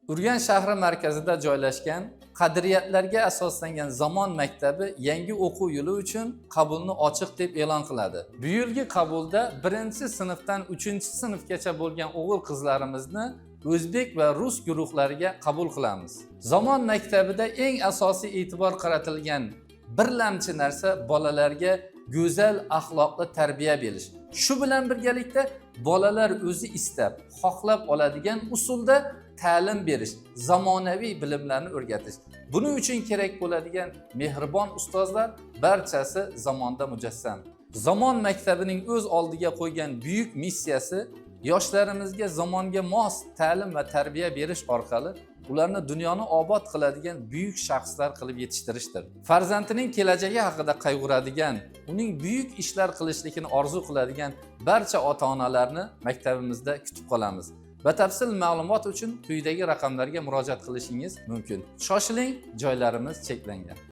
Urganch shahri markazida joylashgan qadriyatlarga asoslangan Zamon maktabi yangi o'quv yili uchun qabulni ochiq deb e'lon qiladi. Bu yilgi qabulda 1-sinfdan 3-sinfgacha bo'lgan o'g'il-qizlarimizni o'zbek va rus guruhlariga qabul qilamiz. Zamon maktabida eng asosiy e'tibor qaratilgan birlamchi narsa bolalarga go'zal axloqli tarbiya berish. Shu bilan birgalikda bolalar o'zi istab, xohlab oladigan usulda ta'lim berish, zamonaviy bilimlarni o'rgatish. Buning uchun kerak bo'ladigan mehribon ustozlar barchasi zamonda mujassam. Zamon maktabining o'z oldiga qo'ygan buyuk missiyasi yoshlarimizga zamonga mos ta'lim va tarbiya berish orqali ularni dunyoni obod qiladigan buyuk shaxslar qilib yetishtirishdir. Farzandining kelajagi haqida qayg'uradigan, uning buyuk ishlar qilishligini orzu qiladigan barcha ota-onalarni maktabimizda kutib qolamiz. Batafsil ma'lumot uchun quyidagi raqamlarga murojaat qilishingiz mumkin. Shoshiling, joylarimiz cheklangan.